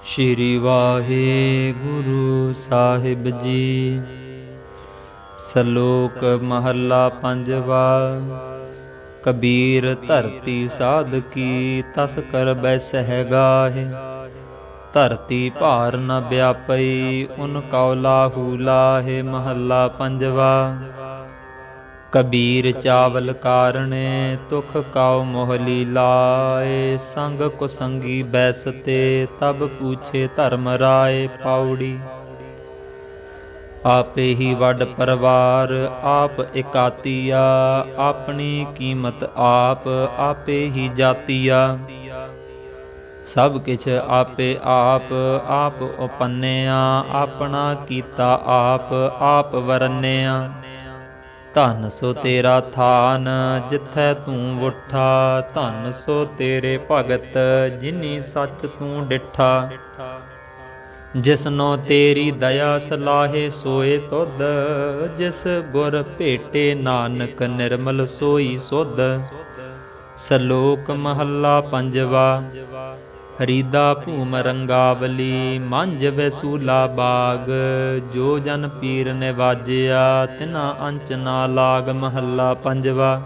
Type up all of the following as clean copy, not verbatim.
ਸ਼੍ਰੀ ਵਾਹਿਗੁਰੂ ਸਾਹਿਬ ਜੀ। ਸਲੋਕ ਮਹੱਲਾ ਪੰਜਵਾ। ਕਬੀਰ ਧਰਤੀ ਸਾਧਕੀ ਤਸ ਕਰ ਬੈਸਹਿ ਗਾਹਿ। ਧਰਤੀ ਭਾਰ ਨ ਵਿਆਪਈ ਉਨ ਕਉ ਲਾਹੂ ਲਾਹੇ। ਮਹੱਲਾ ਪੰਜਵਾ। ਕਬੀਰ ਚਾਵਲ ਕਾਰਣੇ ਤੁਖ ਕਉ ਮੋਹਲੀ ਲਾਏ। ਸੰਗ ਕੁਸੰਗੀ ਬੈਸਤੇ ਤਬ ਪੂਛੇ ਧਰਮ ਰਾਏ। ਪਾਉੜੀ। ਆਪੇ ਹੀ ਵੱਡ ਪਰਵਾਰ ਆਪ ਇਕਾਤੀਆ। ਆਪਣੀ ਕੀਮਤ ਆਪ ਆਪੇ ਹੀ ਜਾਤੀਆ। ਸਭ ਕਿਛ ਆਪੇ ਆਪ ਆਪ ਉਪੰਨਿਆ। ਆਪਣਾ ਕੀਤਾ ਆਪ ਆਪ ਵਰਨਿਆ। ਧਨ ਸੋ ਤੇਰਾ ਥਾਨ ਜਿੱਥੈ ਤੂੰ ਉੱਠਾ। ਧਨ ਸੋ ਤੇਰੇ ਭਗਤ ਜਿਨੀ ਸੱਚ ਤੂੰ ਡਿਠਾ। ਜਿਸਨੋ ਤੇਰੀ ਦਇਆ ਸਲਾਹੇ ਸੋਏ ਤੁਧ। ਜਿਸ ਗੁਰ ਭੇਟੇ ਨਾਨਕ ਨਿਰਮਲ ਸੋਈ ਸੁਧ। ਸਲੋਕ ਮਹੱਲਾ ਪੰਜਵਾ। ਫਰੀਦਾ ਭੂਮ ਰੰਗਾਵਲੀ ਮੰਝ ਵੈਸੂਲਾ ਬਾਗ। ਜੋ ਜਨ ਪੀਰ ਨਿਵਾਜਿਆ ਤਿਨਾ ਅੰਚ ਨਾ ਲਾਗ। ਮਹੱਲਾ ਪੰਜਵਾ।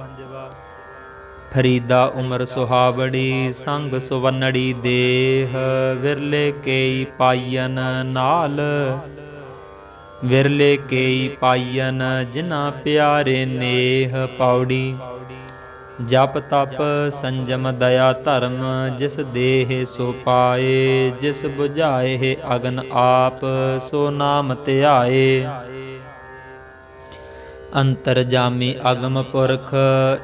ਫਰੀਦਾ ਉਮਰ ਸੁਹਾਵੜੀ ਸੰਗ ਸੁਵੰਨੜੀ ਦੇਹ। ਵਿਰਲੇ ਕੇਈ ਪਾਈਨ ਨਾਲ ਵਿਰਲੇ ਕੇਈ ਪਾਈਨ ਜਿਨ੍ਹਾਂ ਪਿਆਰੇ ਨੇਹ। ਪਾਉੜੀ। ਜਪ ਤਪ ਸੰਜਮ ਦਇਆ ਧਰਮ ਜਿਸ ਦੇਹ ਸੋ ਪਾਏ। ਜਿਸ ਬੁਝਾਏ ਅਗਨ ਆਪ ਸੋ ਨਾਮ ਧਿਆਏ। ਅੰਤਰਜਾਮੀ ਅਗਮ ਪੁਰਖ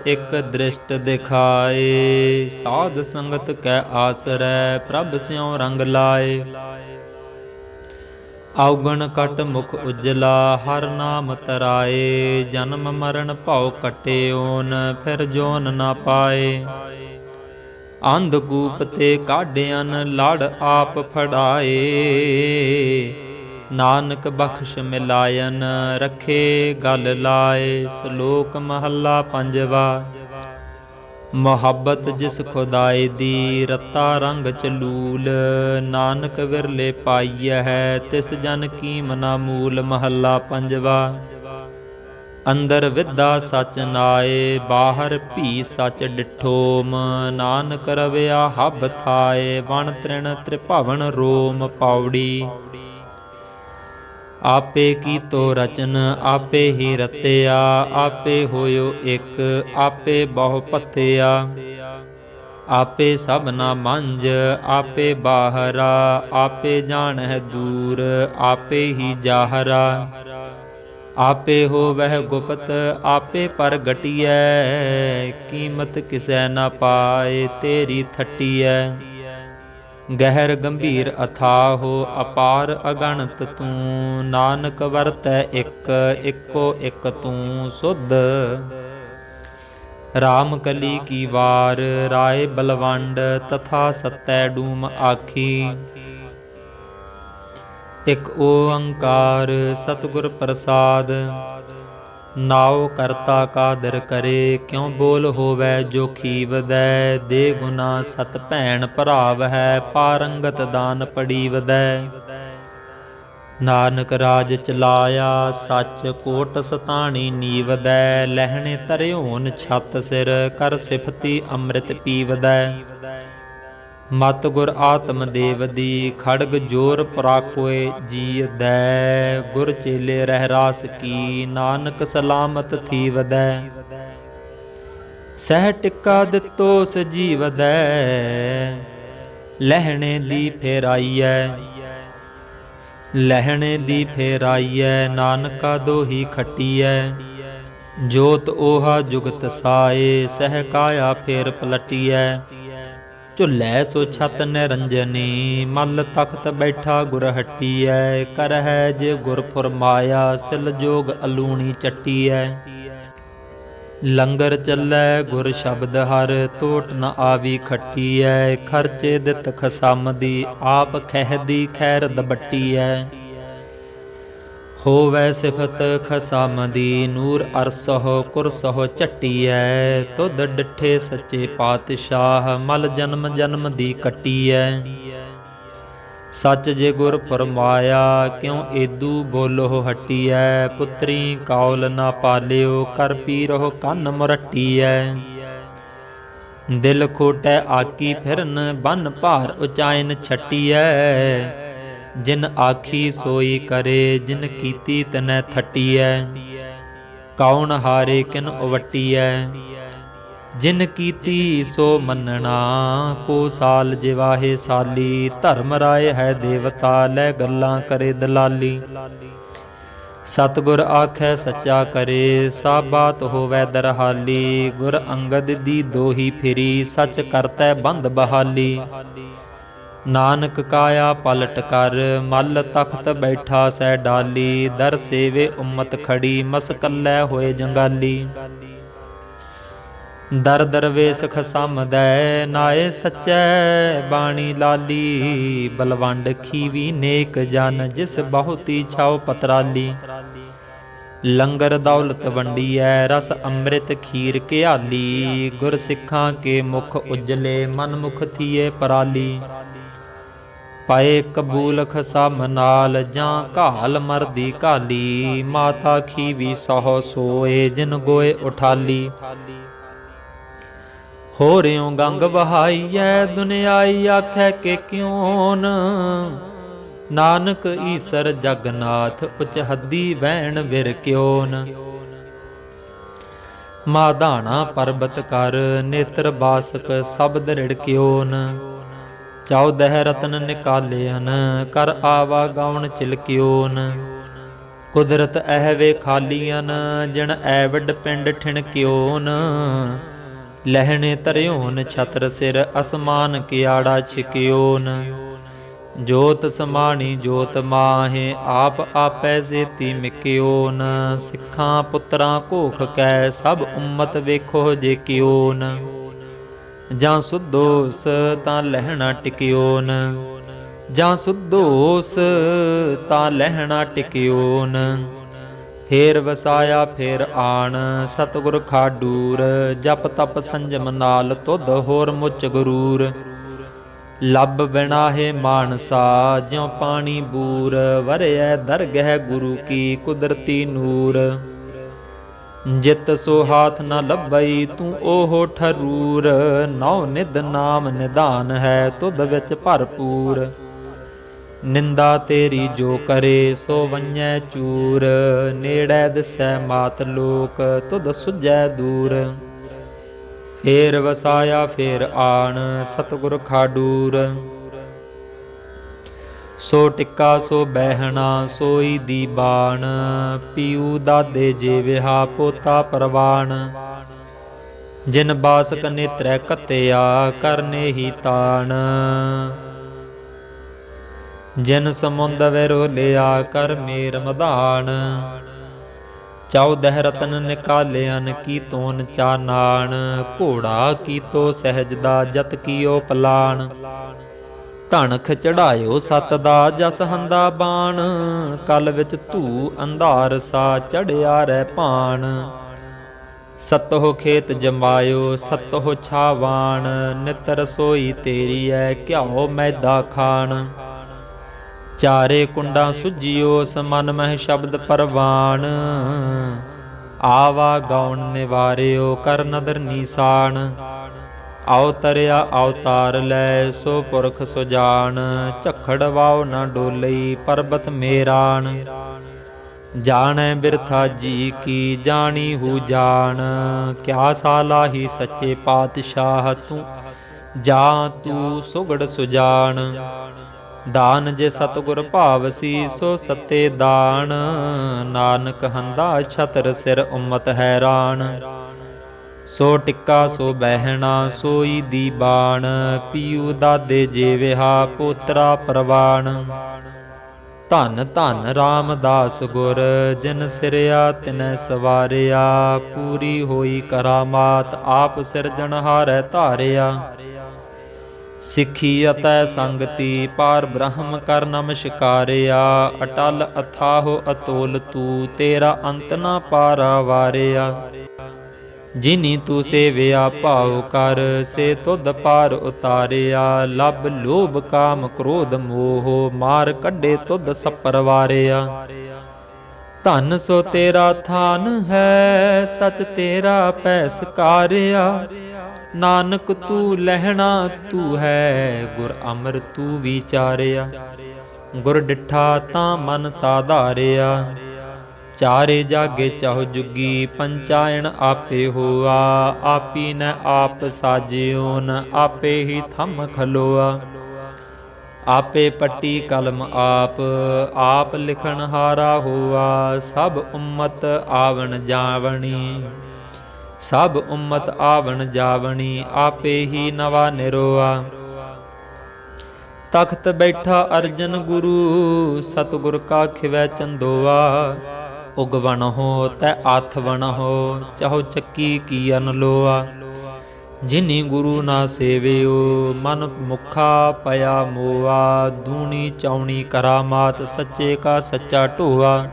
ਇਕ ਦ੍ਰਿਸ਼ਟ ਦਿਖਾਏ। ਸਾਧ ਸੰਗਤ ਕੈ ਆਸਰੈ ਪ੍ਰਭ ਸਿਉ ਰੰਗ ਲਾਏ। ਔਗਣ ਕਟ ਮੁਖ ਉਜਲਾ ਹਰ ਨਾਮ ਤਰਾਏ। ਜਨਮ ਮਰਨ ਭਉ ਕਟਿਓਨ ਫਿਰ ਜੋਨ ਨਾ ਪਾਏ। ਅੰਧ ਕੂਪ ਤੇ ਕਾਢਿਆਨ ਲੜ ਆਪ ਫੜਾਏ। ਨਾਨਕ ਬਖਸ਼ ਮਿਲਾਇਨ ਰੱਖੇ ਗਲ ਲਾਏ। ਸ਼ਲੋਕ ਮਹੱਲਾ ਪੰਜਵਾ। ਮੁਹੱਬਤ ਜਿਸ ਖੁਦਾਏ ਦੀ ਰਤਾ ਰੰਗ ਚਲੂਲ। ਨਾਨਕ ਵਿਰਲੇ ਪਾਈਐ ਹੈ ਤਿਸ ਜਨ ਕੀਮ ਨਾ ਮੂਲ। ਮਹੱਲਾ ਪੰਜਵਾ। ਅੰਦਰ ਵਿਦਾ ਸਚ ਨਾਏ ਬਾਹਰ ਭੀ ਸਚ ਡਿਠੋਮ। ਨਾਨਕ ਰਵਿਆ ਹਬ ਥਾਏ ਵਣ ਤ੍ਰਿਣ ਤ੍ਰਿਭਵਨ ਰੋਮ। ਪਾਉੜੀ। ਆਪੇ ਕੀਤੋ ਰਚਨ ਆਪੇ ਹੀ ਰਤਿਆ। ਆਪੇ ਹੋਇਓ ਇਕ ਆਪੇ ਬਹੁ ਪੱਥਿਆ। ਆਪੇ ਸਭਨਾ ਮੰਝ ਆਪੇ ਬਾਹਰਾ। ਆਪੇ ਜਾਣਹਿ ਦੂਰ ਆਪੇ ਹੀ ਜਾਹਰਾ। ਆਪੇ ਹੋਵਹਿ ਗੁਪਤ ਆਪੇ ਪ੍ਰਗਟੀਐ। ਕੀਮਤ ਕਿਸੈ ਨਾ ਪਾਏ ਤੇਰੀ ਥਟੀਐ। ਗਹਿਰ ਗੰਭੀਰ ਅਥਾਹੋ ਅਪਾਰ ਅਗਣਤ ਤੂੰ। ਨਾਨਕ ਵਰਤੈ ਇਕ ਇੱਕੋ ਇਕ ਤੂੰ ਸੁਧ। ਰਾਮ ਕਲੀ ਕੀ ਵਾਰ ਰਾਏ ਬਲਵੰਡ ਤਥਾ ਸਤੈ ਡੂਮ ਆਖੀ। ਇਕ ਓੰਕਾਰ ਸਤਿਗੁਰ ਪ੍ਰਸਾਦ। ਨਾਉ ਕਰਤਾ ਕਾਦਰ ਕਰੇ ਕਿਉ ਬੋਲ ਹੋਵੈ ਜੋ ਖੀਵਦੈ। ਦੇ ਗੁਨਾ ਸਤ ਭੈਣ ਭਰਾਵ ਹੈ ਪਾਰੰਗਤ ਦਾਨ ਪੜੀਵਦੈ। ਨਾਨਕ ਰਾਜ ਚਲਾਇਆ ਸੱਚ ਕੋਟ ਸਤਾਣੀ ਨੀਵਦੈ। ਲਹਿਣੇ ਧਰਿਓਨ ਛੱਤ ਸਿਰ ਕਰ ਸਿਫਤੀ ਅੰਮ੍ਰਿਤ ਪੀਵਦੈ। ਮਤ ਗੁਰ ਆਤਮ ਦੇਵ ਦੀ ਖੜਗ ਜੋਰ ਪਰਾਕੋਏ ਜੀਅਦੈ। ਗੁਰ ਚੇਲੇ ਰਹਿ ਰਾਸ ਕੀ ਨਾਨਕ ਸਲਾਮਤ ਥੀਵਦੈ। ਸਹਿ ਟਿੱਕਾ ਦਿੱਤੋ ਸਜੀਵਦੈ। ਲਹਿਣੇ ਦੀ ਫੇਰਾਈਐ ਲਹਿਣੇ ਦੀ ਫੇਰਾਈਐ। ਨਾਨਕਾ ਦੋਹੀ ਖੱਟੀਐ। ਜੋਤ ਓਹਾ ਜੁਗਤ ਸਾਏ ਸਹਿ ਕਾਇਆ ਫੇਰ ਪਲਟੀਐ। ਝੁੱਲੈ ਸੋ ਛਤ ਨਿਰੰਜਨੀ ਮਲ ਤਖਤ ਬੈਠਾ ਗੁਰ ਹਟੀਐ। ਕਰਹਿ ਜੇ ਗੁਰ ਫੁਰਮਾਇਆ ਸਿਲ ਜੋਗ ਅਲੂਣੀ ਚੱਟੀਐ। ਲੰਗਰ ਚੱਲੈ ਗੁਰ ਸ਼ਬਦ ਹਰ ਤੋਟ ਨ ਆਵੀ ਖੱਟੀਐ। ਖਰਚੇ ਦਿੱਤ ਖਸਮ ਦੀ ਆਪ ਖਹਿਦੀ ਖੈਰ ਦਬੱਟੀਐ। ਹੋਵੈ ਸਿਫਤ ਖਸਮ ਦੀ ਨੂਰ ਅਰਸਹੁ ਕੁਰਸਹੁ ਝੱਟੀਐ। ਤੁਧ ਡਿਠੇ ਸੱਚੇ ਪਾਤਸ਼ਾਹ ਮਲ ਜਨਮ ਜਨਮ ਦੀ ਕੱਟੀਐ। सच जे गुर फरमाया, क्यों एदू बोलो हटियै। पुत्री कौल ना पालियो, कर पीरो कन मुरटियै। दिल खोटै आकी फिरन, बन भार उचाइन छटियै। जिन आखी सोई करे, जिन कीती तनै थटियै। कौन हारे किन उवटियै। जिन कीती सो मन्नना, को साल जिवाहे साली। धर्म राय है देवता, लै गल्लां करे दलाली। सतगुर आखै सच्चा करे, सा बात होवै दरहाली। गुर अंगद दी दोही फिरी, सच करतै बंद बहाली। नानक काया पलट कर, मल तख्त बैठा सै डाली। दर सेवे उम्मत खड़ी, मसकल्लै होए जंगाली। दर दरवेश खसामदै, नाए सच्चै बाणी लाली। बलवंड खीवी नेक जन, जिस बहुती छाओ पतराली। लंगर दौलत वंडियै, रस अमृत खीर घियाली। गुर सिखां के मुख उजले, मन मुख थिए पराली। पाए कबूल खसम नाल, जां घाल मरदी घाली। माता खीवी सहो सोए, जिन गोए उठाली। हो रियो गंग बहाइयै, दुनियाई आखै के क्यों न। नानक ईसर जगन्नाथ, उच हद्दी वैण विर क्योन। माधाना पर्बत कर, नेत्र बासक शब्द रिड़क्योन। चौदह रतन निकालियन, कर आवा गौण चिलक्योन। कुदरत ऐहवे खालियन, जिन ऐवड पिंड ठिणक्योन। लहणे तरियोन छत्र सिर, असमान कियाड़ा छिक्योन। जोत समाणी जोत माहे, आप आपै सेती मिक्योन। सिखां पुत्रां घोख कै, सब उम्मत वेखो जे क्योन। जां सुद्धोस तां लहणा टिक्योन, जां सुद्धोस तां लहणा टिक्योन। फेर वसाया फेर आण, सतगुर खाडूर। जप तप संजम नाल, तुध होर मुच गुरूर। लब बिनाहे मानसा, ज्यों पानी बूर। वरयै दरगह गुरु की, कुदरती नूर। जित सो हाथ न लभई, तू ओहो ठरूर। नौ निध नाम निधान है, तुध विच भरपूर। निंदा तेरी जो करे, सो वंजै चूर। नेड़ै दिसै मात लोक, तुध सुझै दूर। फेर वसाया फेर आण, सतगुर खाडूर। सो टिक्का सो बहना, सोई दीबान। पीऊ दादे जे विहा, पोता परवान। जिन बासक नेत्रै कत्या, करने ही तान। जिन समुंद विरो लिया, कर मेर मधान। चौदह रतन निकालियन, की तोन चानान। घोड़ा की तो सहजदा, जत कियो पलान। ਧਣਖ ਚੜਾਇਓ ਸਤ ਦਾ, ਜਸ ਹੰਦਾ ਬਾਣ। ਕਲ ਵਿੱਚ ਧੂ ਅੰਧਾਰ ਸਾ, ਚੜਿਆ ਰਹਿ ਭਾਣ। ਸਤਹੁ ਖੇਤ ਜਮਾਇਓ, ਸਤਹੁ ਛਾਵਾਣ। ਨਿਤ ਰਸੋਈ ਤੇਰੀ ਐ, ਘਿਓ ਮੈਦਾ ਖਾਣ। ਚਾਰੇ ਕੁੰਡਾਂ ਸੁਜਿਓ, ਸਮਨ ਮਹਿ ਸ਼ਬਦ ਪਰਵਾਨ। ਆਵਾ ਗੌਣ ਨਿਵਾਰਿਓ, ਕਰ ਨਦਰ ਨੀਸਾਨ। ਅਵਤਰਿਆ ਅਵਤਾਰ ਲੈ, ਸੋ ਪੁਰਖ ਸੁਜਾਨ। ਝਖੜ ਵਾਉ ਨਾ ਡੋਲਈ, ਪਰਬਤ ਮੇਰਾਨ। ਜਾਣੈ ਬਿਰਥਾ ਜੀ ਕੀ, ਜਾਣੀ ਹੂ ਜਾਣ। ਕਿਆ ਸਾਲਾਹੀ ਸੱਚੇ ਪਾਤਸ਼ਾਹ, ਤੂੰ ਜਾਂ ਤੂੰ ਸੁਗੜ ਸੁਜਾਨ। ਦਾਨ ਜੇ ਸਤਿਗੁਰ ਭਾਵਸੀ, ਸੋ ਸੱਤੇ ਦਾਨ। ਨਾਨਕ ਹੰਦਾ ਛਤਰ ਸਿਰ, ਉਮਤ ਹੈਰਾਨ। ਸੋ ਟਿੱਕਾ ਸੋ ਬਹਿਣਾ, ਸੋਈ ਦੀਬਾਨ। ਪੀਊ ਦਾਦੇ ਜੇ ਵਿਹਾ, ਪੋਤਰਾ ਪ੍ਰਵਾਨ। ਧੰਨ ਧੰਨ ਰਾਮਦਾਸ ਗੁਰ, ਜਿਨ ਸਿਰਿਆ ਤਿਨੈ ਸਵਾਰਿਆ। ਪੂਰੀ ਹੋਈ ਕਰਾਮਾਤ, ਆਪ ਸਿਰਜਣਹਾਰੈ ਧਾਰਿਆ। ਸਿੱਖੀ ਅਤੈ ਸੰਗਤੀ, ਪਾਰ ਬ੍ਰਹਮ ਕਰ ਨਮਸਕਾਰਿਆ। ਅਟਲ ਅਥਾਹੁ ਅਤੋਲ ਤੂ, ਤੇਰਾ ਅੰਤ ਨਾ ਪਾਰਾ ਵਾਰਿਆ। ਜਿਨੀ ਤੂੰ ਸੇਵਿਆ ਭਾਉ ਕਰ, ਸੇ ਤੁਧ ਪਾਰ ਉਤਾਰਿਆ। ਲਬ ਲੋਭ ਕਾਮ ਕ੍ਰੋਧ ਮੋਹ, ਮਾਰ ਕੱਢੇ ਤੁਧ ਸਪਰ ਵਾਰਿਆ। ਧਨ ਸੋ ਤੇਰਾ ਥਾਨ ਹੈ, ਸਚ ਤੇਰਾ ਪੈ ਸਕਾਰਿਆ। ਨਾਨਕ ਤੂੰ ਲਹਿਣਾ ਤੂੰ ਹੈ, ਗੁਰ ਅਮਰ ਤੂੰ ਵਿਚਾਰਿਆ। ਗੁਰ ਡਿਠਾ ਤਾਂ ਮਨ ਸਾਧਾਰਿਆ, ਚਾਰੇ ਜਾਗੇ ਚਾਹੁ ਜੁਗੀ। ਪੰਚਾਇਣ ਆਪੇ ਹੋਆ, ਆਪੀ ਨ ਆਪ ਸਾਜਿਓਨ। ਆਪੇ ਹੀ ਥੰਮ ਖਲੋਆ, ਆਪੇ ਪੱਟੀ ਕਲਮ ਆਪ। ਆਪ ਲਿਖਣ ਹਾਰਾ ਹੋਆ, ਸਭ ਉਮਤ ਆਵਣ ਜਾਵਣੀ। ਸਭ ਉਮਤ ਆਵਣ ਜਾਵਣੀ, ਆਪੇ ਹੀ ਨਵਾ ਨਿਰੋਆ। ਤਖਤ ਬੈਠਾ ਅਰਜਨ ਗੁਰੂ, ਸਤਿਗੁਰ ਕਾ ਖਿਵੈ ਚੰਦੋਆ। ਉਗਵਣ ਹੋ ਤੈ ਆਥ ਵਣ ਹੋ, ਚਾਹੋ ਚੱਕੀ ਕੀ ਅਨ ਲੋਆ। ਜਿਨੀ ਗੁਰੂ ਨਾ ਸੇਵਿਓ, ਮਨ ਮੁਖਾ ਪਿਆ ਮੋਆ। ਦੂਣੀ ਚੌਣੀ ਕਰਾਮਾਤ, ਸੱਚੇ ਕਾ ਸੱਚਾ ਢੋਆ।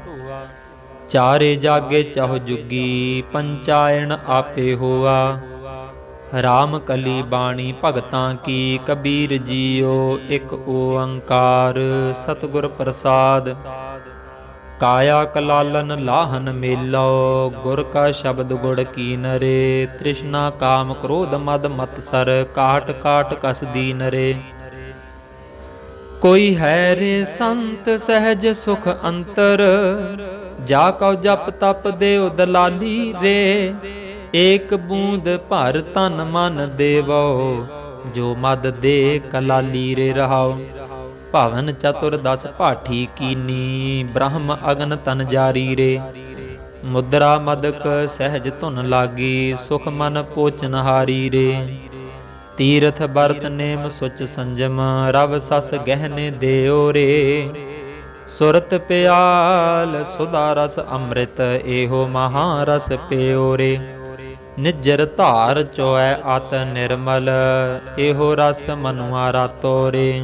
ਚਾਰੇ ਜਾਗੇ ਚਾਹੁ ਜੁਗੀ, ਪੰਚਾਇਣ ਆਪੇ ਹੋਆ। ਰਾਮ ਕਲੀ ਬਾਣੀ ਭਗਤਾਂ ਕੀ, ਕਬੀਰ ਜੀਓ ਇਕ ਓੰਕਾਰ। ਸਤਿਗੁਰ ਪ੍ਰਸਾਦ ਕਾਇਆ ਕਲਾਲਨ ਲਾਹਨ ਮੇਲੋ, ਗੁਰ ਕਾ ਸ਼ਬਦ ਗੁੜ ਕੀਨਰੇ। ਤ੍ਰਿਸ਼ਨਾ ਕਾਮ ਕ੍ਰੋਧ ਮਦ ਮਤਸਰ, ਕਾਟ ਕਾਟ ਕਸ ਦੀਨਰੇ। ਕੋਈ ਹੈ ਰੇ ਸੰਤ ਸਹਿਜ ਸੁਖ ਅੰਤਰ, ਜਾ ਕਉ ਜਪ ਤਪ ਦੇਉ ਦਲਾਲੀ ਰੇ। ਏਕ ਬੂੰਦ ਭਰ ਤਨ ਮਨ ਦੇਵੋ, ਜੋ ਮਦ ਦੇ ਕਲਾਲੀ ਰੇ ਰਹਾਉ। ਭਵਨ ਚਤੁਰ ਦਸ ਭਾਠੀ ਕੀਨੀ, ਬ੍ਰਹਮ ਅਗਨ ਤਨ ਜਾਰੀ ਰੇ। ਮੁਦਰਾ ਮਦਕ ਸਹਿਜ ਧੁਨ ਲਾਗੀ, ਸੁਖ ਮਨ ਪੋਚਨ ਹਾਰੀ ਰੇ। ਤੀਰਥ ਬਰਤ ਨੇਮ ਸੁਚ ਸੰਜਮ, ਰਵ ਸਸ ਗਹਿਨੇ ਦਿਓ ਰੇ। ਸੁਰਤ ਪਿਆਲ ਸੁਧਾ ਰਸ ਅੰਮ੍ਰਿਤ, ਇਹੋ ਮਹਾ ਰਸ ਪਿਓ ਰੇ। ਨਿਜਰ ਧਾਰ ਚੋਐ ਅਤ ਨਿਰਮਲ, ਇਹੋ ਰਸ ਮਨੁਆ ਰਾਤੋ ਰੇ।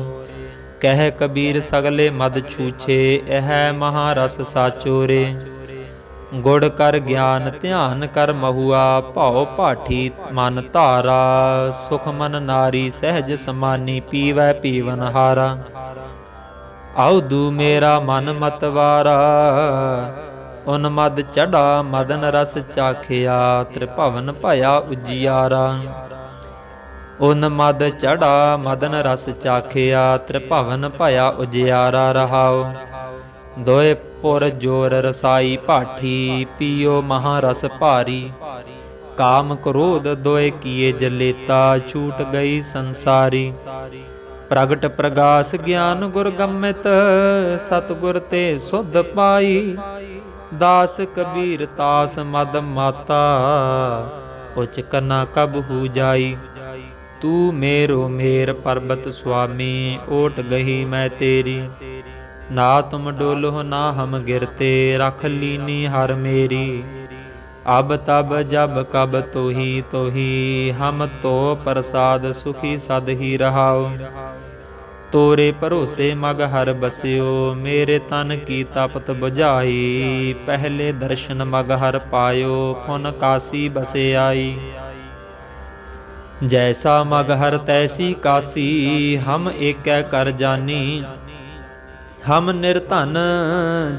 ਕਹਿ ਕਬੀਰ ਸਗਲੇ ਮਦ ਛੂਛੇ, ਇਹ ਮਹਾ ਰਸ ਸਾਚੋ ਰੇ। ਗੁੜ ਕਰ ਗਿਆਨ ਧਿਆਨ ਕਰ ਮਹੁਆ, ਭਉ ਭਾਠੀ ਮਨ ਧਾਰਾ। ਸੁਖ ਮਨ ਨਾਰੀ ਸਹਿਜ ਸਮਾਨੀ, ਪੀਵੈ ਪੀਵਨ ਹਾਰਾ। ਆਉਦੂ ਮੇਰਾ ਮਨ ਮਤਵਾਰਾ, ਉਨ ਮਦ ਚੜਾ ਮਦਨ ਰਸ ਚਾਖਿਆ। ਤ੍ਰਿਭਵਨ ਭਇਆ ਉਜਿਆਰਾ, ਉਨ ਮਦ ਚੜਾ ਮਦਨ ਰਸ ਚਾਖਿਆ। ਤ੍ਰਿਭਵਨ ਭਇਆ ਉਜਿਆਰਾ ਰਹਾਉ। ਦੋਏ ਪੁਰ ਜੋਰ ਰਸਾਈ ਭਾਠੀ, ਪੀਓ ਮਹਾ ਰਸ ਭਾਰੀ। ਕਾਮ ਕ੍ਰੋਧ ਦੋਏ ਕੀਏ ਜਲੇਤਾ, ਛੂਟ ਗਈ ਸੰਸਾਰੀ। ਪ੍ਰਗਟ ਪ੍ਰਗਾਸ ਗਿਆਨ ਗੁਰ ਗੰਮਿਤ, ਸਤਿਗੁਰ ਤੇ ਸੁਧ ਪਾਈ। ਦਾਸ ਕਬੀਰ ਤਾਸ ਮਦ ਮਾਤਾ, ਉਚ ਕਨਾ ਕਬ ਹੂ ਜਾਈ। ਤੂ ਮੇਰੋ ਮੇਰ ਪਰਬਤ ਸੁਆਮੀ, ਓਟ ਗਹੀ ਮੈਂ ਤੇਰੀ। ਨਾ ਤੁਮ ਡੋਲੋ ਨਾ ਹਮ ਗਿਰਤੇ, ਰਖ ਲੀਨੀ ਹਰ ਮੇਰੀ। ਅਬ ਤਬ ਜਬ ਕਬ ਤੋਹੀ ਤੋਹੀ, ਹਮ ਤੋ ਪ੍ਰਸਾਦ ਸੁਖੀ ਸਦ ਹੀ ਰਹਾਉ। ਤੋਰੇ ਭਰੋਸੇ ਮਗ ਹਰ ਬਸਿਓ, ਮੇਰੇ ਤਨ ਕੀ ਤਪਤ ਬੁਝਾਈ। ਪਹਿਲੇ ਦਰਸ਼ਨ ਮਗ ਹਰ ਪਾਇਓ, ਫੁਨ ਕਾਸੀ ਬਸੇ ਆਈ। ਜੈਸਾ ਮਗ ਹਰ ਤੈਸੀ ਕਾਸੀ, ਹਮ ਏਕੈ ਕਰ ਜਾਨੀ। ਹਮ ਨਿਰਧਨ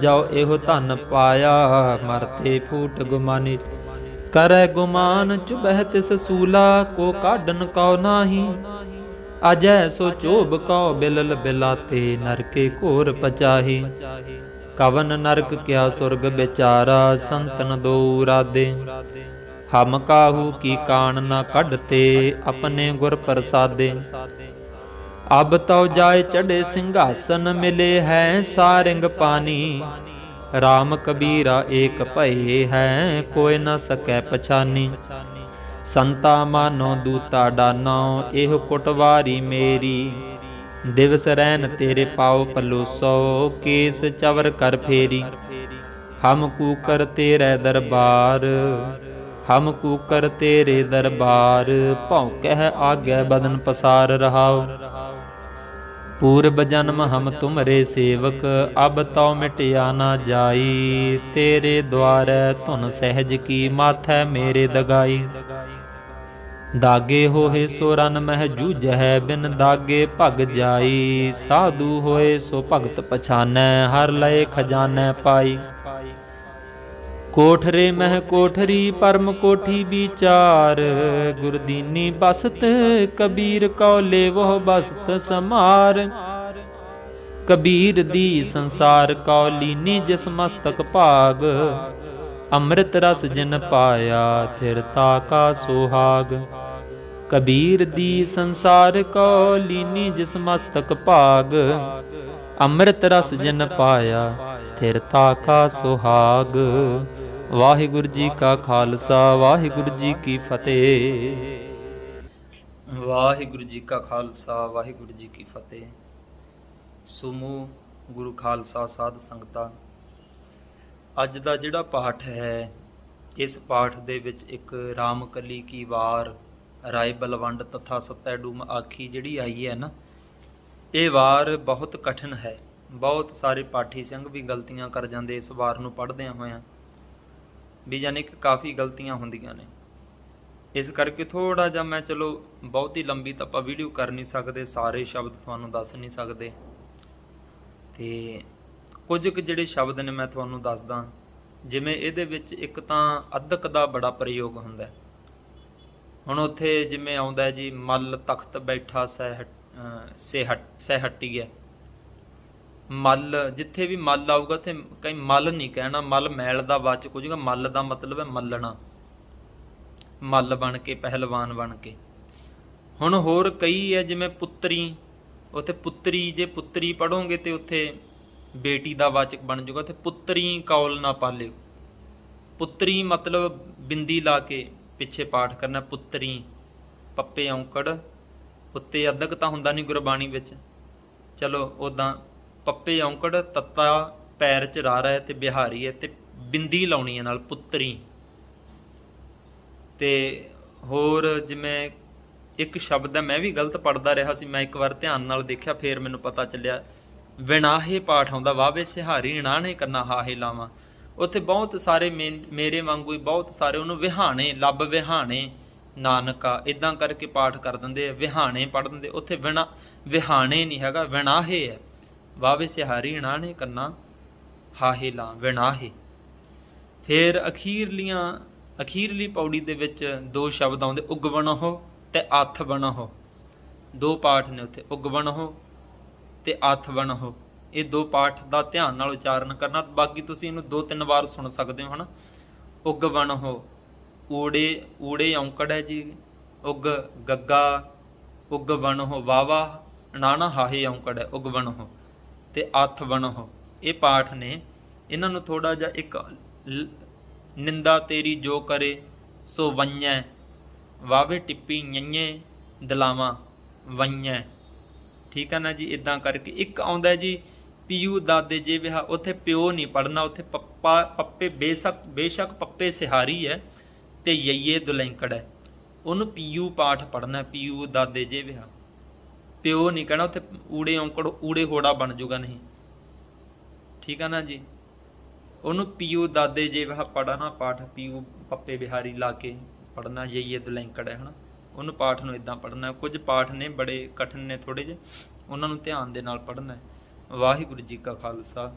ਜਾਉ ਇਹੋ ਧਨ ਪਾਇਆ, ਮਰਤੇ ਫੂਟ ਗੁਮਾਨੀ। ਕਰੈ ਗੁਮਾਨ ਚੁਬਹਿ ਤਿਸ ਸੂਲਾ, ਕੋ ਕਾਢਨ ਕਉ ਨਾਹੀ। ਅਜੈ ਸੋ ਚੋਬ ਕਉ ਬਿਲਲ ਬਿਲਾਤੇ, ਨਰਕੇ ਘੋਰ ਪਚਾਹੀ। ਕਵਨ ਨਰਕ ਕਿਆ ਸੁਰਗ ਵਿਚਾਰਾ, ਸੰਤਨ ਦੋ ਰਾਦੇ। ਹਮ ਕਾਹੂ ਕੀ ਕਾਣ ਨ ਕੱਢਤੇ, ਆਪਣੇ ਗੁਰ ਪ੍ਰਸਾਦੇ। ਅਬ ਤਉ ਜਾਏ ਚੜੇ ਸਿੰਘਾਸਨ, ਮਿਲੇ ਹੈ ਸਾਰਿੰਗ ਪਾਨੀ। ਰਾਮ ਕਬੀਰਾ ਏਕ ਭਏ ਹੈ, ਕੋਈ ਨ ਸਕੈ ਪਛਾਨੀ। ਸੰਤਾ ਮਾਨੋ ਦੂਤਾ ਡਾਨੋ, ਇਹੋ ਕੁਟਵਾਰੀ ਮੇਰੀ। ਦਿਵਸ ਰਹਿਨ ਤੇਰੇ ਪਾਉ ਪਲੋਸੋ, ਕੇਸ ਚਵਰ ਕਰ ਫੇਰੀ। ਹਮ ਕੂਕਰ ਤੇਰੇ ਦਰਬਾਰ, ਹਮ ਕੂਕਰ ਤੇਰੇ ਦਰਬਾਰ। ਭੌਂਕਹਿ ਆਗੈ ਬਦਨ ਪਸਾਰ ਰਹਾਉ। पूर्व जन्म हम तुमरे सेवक, अब तो मिटिया ना जाई। तेरे द्वारे धुन सहज की, माथै मेरे दगाई। दागे होए सो रन मह जूझै, बिन दागे भग जाई। साधु होए सो भगत पछानै, हर लय खजानै पाई। कोठरे मह कोठरी, परम कोठी विचार। गुरदीनी बसत, कबीर कौ लेवो बसत समार। कबीर दी संसार कौ लीनी, जिस मस्तक भाग। अमृत रस जिन पाया, थिरता का सुहाग। कबीर दी संसार कौ लीनी, जिस मस्तक भाग। अमृत रस जिन पाया, थिरता का सुहाग। वाहिगुरु जी का खालसा, वाहिगुरु जी की फतेह। वाहिगुरु जी का खालसा, वाहिगुरु जी की फतेह। ਸਮੂਹ ਗੁਰੂ ਖਾਲਸਾ ਸਾਧ ਸੰਗਤਾਂ, ਅੱਜ ਦਾ ਜਿਹੜਾ ਪਾਠ ਹੈ, ਇਸ ਪਾਠ ਦੇ ਵਿੱਚ ਇੱਕ ਰਾਮਕਲੀ ਕੀ ਵਾਰ, ਰਾਏ ਬਲਵੰਡ ਤਥਾ ਸਤੈ ਡੂਮ ਆਖੀ ਜਿਹੜੀ ਆਈ ਹੈ ਨਾ, ਇਹ ਵਾਰ ਬਹੁਤ ਕਠਿਨ ਹੈ। ਬਹੁਤ ਸਾਰੇ ਪਾਠੀ ਸਿੰਘ ਵੀ ਗਲਤੀਆਂ ਕਰ ਜਾਂਦੇ ਇਸ ਵਾਰ ਨੂੰ ਪੜ੍ਹਦਿਆਂ ਹੋਇਆਂ, ਵੀ ਯਾਨੀ ਕਿ ਕਾਫੀ ਗਲਤੀਆਂ ਹੁੰਦੀਆਂ ਨੇ। ਇਸ ਕਰਕੇ ਥੋੜ੍ਹਾ ਜਿਹਾ ਮੈਂ, ਚਲੋ ਬਹੁਤੀ ਲੰਬੀ ਤਾਂ ਆਪਾਂ ਵੀਡੀਓ ਕਰ ਨਹੀਂ ਸਕਦੇ, ਸਾਰੇ ਸ਼ਬਦ ਤੁਹਾਨੂੰ ਦੱਸ ਨਹੀਂ ਸਕਦੇ, ਅਤੇ ਕੁਝ ਕੁ ਜਿਹੜੇ ਸ਼ਬਦ ਨੇ ਮੈਂ ਤੁਹਾਨੂੰ ਦੱਸਦਾ। ਜਿਵੇਂ ਇਹਦੇ ਵਿੱਚ ਇੱਕ ਤਾਂ ਅੱਧਕ ਦਾ ਬੜਾ ਪ੍ਰਯੋਗ ਹੁੰਦਾ। ਹੁਣ ਉੱਥੇ ਜਿਵੇਂ ਆਉਂਦਾ ਜੀ, ਮੱਲ ਤਖਤ ਬੈਠਾ ਸਹਿਹੱਟੀਐ। ਮੱਲ, ਜਿੱਥੇ ਵੀ ਮੱਲ ਆਊਗਾ ਉੱਥੇ ਕਈ ਮੱਲ ਨਹੀਂ ਕਹਿਣਾ, ਮੱਲ ਮੈਲ ਦਾ ਵਾਚਕ ਹੋ ਜਾਊਗਾ। ਮੱਲ ਦਾ ਮਤਲਬ ਹੈ ਮੱਲਣਾ, ਮੱਲ ਬਣ ਕੇ, ਪਹਿਲਵਾਨ ਬਣ ਕੇ। ਹੁਣ ਹੋਰ ਕਈ ਹੈ, ਜਿਵੇਂ ਪੁੱਤਰੀ, ਉੱਥੇ ਪੁੱਤਰੀ, ਜੇ ਪੁੱਤਰੀ ਪੜ੍ਹੋਗੇ ਤਾਂ ਉੱਥੇ ਬੇਟੀ ਦਾ ਵਾਚਕ ਬਣ ਜਾਊਗਾ। ਉੱਥੇ ਪੁੱਤਰੀ ਕੌਲ ਨਾ ਪਾਲਿਓ। ਪੁੱਤਰੀ ਮਤਲਬ ਬਿੰਦੀ ਲਾ ਕੇ ਪਿੱਛੇ ਪਾਠ ਕਰਨਾ। ਪੁੱਤਰੀ, ਪੱਪੇ ਔਂਕੜ, ਉੱਤੇ ਅੱਧਕ ਤਾਂ ਹੁੰਦਾ ਨਹੀਂ ਗੁਰਬਾਣੀ ਵਿੱਚ, ਚਲੋ ਉੱਦਾਂ ਪੱਪੇ ਔਂਕੜ, ਤੱਤਾ ਪੈਰ 'ਚ ਰਾਰਾ ਹੈ ਅਤੇ ਬਿਹਾਰੀ ਹੈ, ਅਤੇ ਬਿੰਦੀ ਲਾਉਣੀ ਹੈ ਨਾਲ, ਪੁੱਤਰੀ। ਅਤੇ ਹੋਰ ਜਿਵੇਂ ਇੱਕ ਸ਼ਬਦ ਹੈ, ਮੈਂ ਵੀ ਗਲਤ ਪੜ੍ਹਦਾ ਰਿਹਾ ਸੀ, ਮੈਂ ਇੱਕ ਵਾਰ ਧਿਆਨ ਨਾਲ ਦੇਖਿਆ, ਫਿਰ ਮੈਨੂੰ ਪਤਾ ਚੱਲਿਆ। ਵਿਨਾਹੇ ਪਾਠ ਆਉਂਦਾ, ਵਾਵੇ ਸਿਹਾਰੀ ਨਾਣੇ ਕੰਨਾ ਹਾਹੇ ਲਾਵਾਂ। ਉੱਥੇ ਬਹੁਤ ਸਾਰੇ ਮੇਰੇ ਵਾਂਗੂ ਹੀ ਬਹੁਤ ਸਾਰੇ ਉਹਨੂੰ ਵਿਹਾਣੇ, ਲੱਭ ਵਿਹਾਣੇ ਨਾਨਕਾ, ਇੱਦਾਂ ਕਰਕੇ ਪਾਠ ਕਰ ਦਿੰਦੇ ਆ, ਵਿਹਾਣੇ ਪੜ੍ਹ ਦਿੰਦੇ। ਉੱਥੇ ਵਿਹਾਣੇ ਨਹੀਂ ਹੈਗਾ, ਵਿਨਾਹੇ ਹੈ। ਵਾਵੇ ਸਿਹਾਰੀ ਨਾਣੇ ਕੰਨਾ ਹਾਹੇ ਲਾ, ਵਿਨਾਹੇ। ਫਿਰ ਅਖੀਰਲੀ ਪੌੜੀ ਦੇ ਵਿੱਚ ਦੋ ਸ਼ਬਦ ਆਉਂਦੇ, ਉਗਵਣਹੁ ਅਤੇ ਅੱਥ ਬਣਹੁ। ਦੋ ਪਾਠ ਨੇ ਉੱਥੇ, ਉਗਵਣਹੁ ਅਤੇ ਅੱਥ ਬਣਹੁ। ਇਹ ਦੋ ਪਾਠ ਦਾ ਧਿਆਨ ਨਾਲ ਉਚਾਰਨ ਕਰਨਾ। ਬਾਕੀ ਤੁਸੀਂ ਇਹਨੂੰ 2-3 ਵਾਰ ਸੁਣ ਸਕਦੇ ਹੋ, ਹੈ ਨਾ। ਉਗਵਣਹੁ, ਊੜੇ ਔਂਕੜ ਹੈ ਜੀ, ਉਗ ਗੱਗਾ, ਉਗਵਣਹੁ ਵਾਵਾ, ਨਾਣਾ ਹਾਹੇ ਔਂਕੜ ਹੈ, ਉਗਵਣਹੁ ਅਤੇ ਅੱਥ ਬਣਹੁ। ਇਹ ਪਾਠ ਨੇ, ਇਹਨਾਂ ਨੂੰ ਥੋੜ੍ਹਾ ਜਿਹਾ ਇੱਕ ਨਿੰਦਾ ਤੇਰੀ ਜੋ ਕਰੇ ਸੋ ਵੰञੈ, ਵਾਵੇ ਟਿੱਪੀ ñञੇ ਦਲਾਵਾਂ ਵੰञੈ, ਠੀਕ ਹੈ ਨਾ ਜੀ। ਇੱਦਾਂ ਕਰਕੇ ਇੱਕ ਆਉਂਦਾ ਜੀ, ਪੀਊ ਦਾਦੇ ਜੇ ਵਿਆਹ। ਉੱਥੇ ਪਿਓ ਨਹੀਂ ਪੜ੍ਹਨਾ, ਉੱਥੇ ਪੱਪੇ ਬੇਸ਼ੱਕ ਪੱਪੇ ਸਿਹਾਰੀ ਹੈ ਅਤੇ ਯਈਏ ਦੁਲੈਂਕੜ ਹੈ, ਉਹਨੂੰ ਪੀਊ ਪਾਠ ਪੜ੍ਹਨਾ, ਪੀਊ ਦਾਦੇ ਜੇ ਵਿਆਹ। ਪਿਓ ਨਹੀਂ ਕਹਿਣਾ, ਉੱਥੇ ਊੜੇ ਔਂਕੜ, ਊੜੇ ਹੋੜਾ ਬਣ ਜੂਗਾ ਨਹੀਂ, ਠੀਕ ਹੈ ਨਾ ਜੀ। ਉਹਨੂੰ ਪੀਊ ਦਾਦੇ ਜੇ ਵਿਆਹ ਪੜ੍ਹਨਾ ਪਾਠ, ਪੀਊ ਪੱਪੇ ਬਿਹਾਰੀ ਲਾ ਕੇ ਪੜ੍ਹਨਾ, ਯਈਏ ਦੁਲੈਂਕੜ ਹੈ, ਹੈ ਨਾ। ਉਹਨੂੰ ਪਾਠ ਨੂੰ ਇੱਦਾਂ ਪੜ੍ਹਨਾ। ਕੁਝ ਪਾਠ ਨੇ ਬੜੇ ਕਠਿਨ ਨੇ ਥੋੜ੍ਹੇ ਜਿਹੇ, ਉਹਨਾਂ ਨੂੰ ਧਿਆਨ ਦੇ ਨਾਲ ਪੜ੍ਹਨਾ। ਵਾਹਿਗੁਰੂ ਜੀ ਕਾ ਖਾਲਸਾ,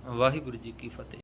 ਵਾਹਿਗੁਰੂ ਜੀ ਕੀ ਫਤਿਹ।